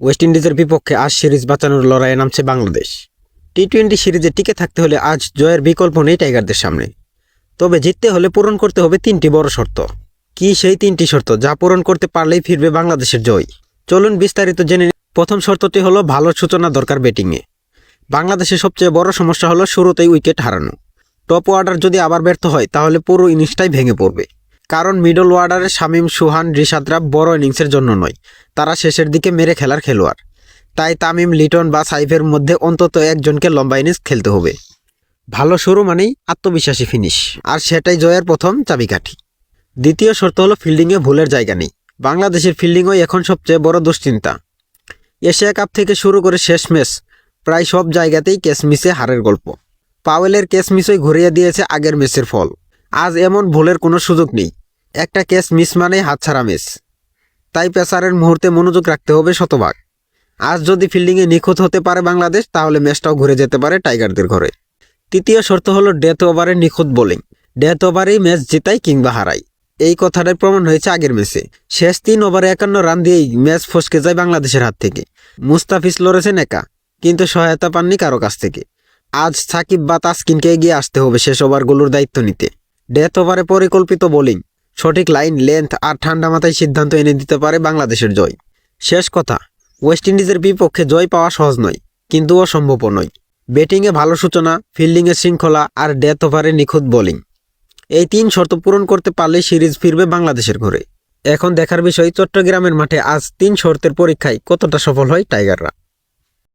West ইন্ডিজের বিপক্ষে আজ সিরিজ বাঁচানোর লড়াইয়ে নামছে বাংলাদেশ। টি-20 সিরিজে টিকে থাকতে হলে আজ জয়ের বিকল্প নেই টাইগারদের সামনে। তবে জিততে হলে পূরণ করতে হবে 3টি বড় শর্ত। কি সেই 3টি শর্ত যা পূরণ করতে পারলেই ফিরবে বাংলাদেশের জয়? চলুন বিস্তারিত জেনে নিই। প্রথম শর্তটি হলো ভালো সূচনা দরকার ব্যাটিংয়ে। বাংলাদেশের সবচেয়ে বড় সমস্যা হলো শুরুতেই উইকেট হারানো। টপ অর্ডার যদি আবার ব্যর্থ হয় তাহলে পুরো ইনিংসটাই ভেঙে পড়বে। কারণ মিডল অর্ডারে শামীম, সুহান, রিশাদরা বড় ইনিংসের জন্য নয়, তারা শেষের দিকে মেরে খেলার খেলোয়াড়। তাই তামিম, লিটন বা সাইফের মধ্যে অন্তত একজনকে লম্বা ইনিংস খেলতে হবে। ভালো শুরু মানেই আত্মবিশ্বাসী ফিনিশ, আর সেটাই জয়ের প্রথম চাবিকাঠি। দ্বিতীয় শর্ত হলো ফিল্ডিংয়ে ভুলের জায়গা নেই। বাংলাদেশের ফিল্ডিংই এখন সবচেয়ে বড় দুশ্চিন্তা। এশিয়া কাপ থেকে শুরু করে শেষ ম্যাচ প্রায় সব জায়গাতেই ক্যাচ মিসে হারের গল্প। পাওয়েলের ক্যাচ মিসই ঘুরিয়ে দিয়েছে আগের ম্যাচের ফল। আজ এমন ভুলের কোনো সুযোগ নেই। একটা ক্যাচ মিস মানেই হাতছাড়া ম্যাচ। তাই পেসারের মুহূর্তে মনোযোগ রাখতে হবে শতভাগ। আজ যদি ফিল্ডিংয়ে নিখুঁত হতে পারে বাংলাদেশ, তাহলে ম্যাচটাও ঘুরে যেতে পারে টাইগারদের ঘরে। তৃতীয় শর্ত হলো ডেথ ওভারে নিখুঁত বোলিং। ডেথ ওভারেই ম্যাচ জেতাই কিংবা হারাই, এই কথাটাই প্রমাণ হয়েছে আগের ম্যাচে। শেষ 3 ওভারে 51 রান দিয়েই ম্যাচ ফসকে যায় বাংলাদেশের হাত থেকে। মুস্তাফিজ লড়েছেন একা, কিন্তু সহায়তা পাননি কারো কাছ থেকে। আজ সাকিব বা তাসকিনকে এগিয়ে আসতে হবে শেষ ওভারগুলোর দায়িত্ব নিতে। ডেথ ওভারে পরিকল্পিত বোলিং, সঠিক লাইন, লেন্থ আর ঠান্ডা মাথায় সিদ্ধান্ত এনে দিতে পারে বাংলাদেশের জয়। শেষ কথা, ওয়েস্ট ইন্ডিজের বিপক্ষে জয় পাওয়া সহজ নয়, কিন্তু অসম্ভবও নয়। ব্যাটিংয়ে ভালো সূচনা, ফিল্ডিংয়ে শৃঙ্খলা আর ডেথ ওভারে নিখুঁত বোলিং, এই 3 শর্ত পূরণ করতে পারলেই সিরিজ ফিরবে বাংলাদেশের ঘরে। এখন দেখার বিষয় চট্টগ্রামের মাঠে আজ 3 শর্তের পরীক্ষায় কতটা সফল হয় টাইগাররা।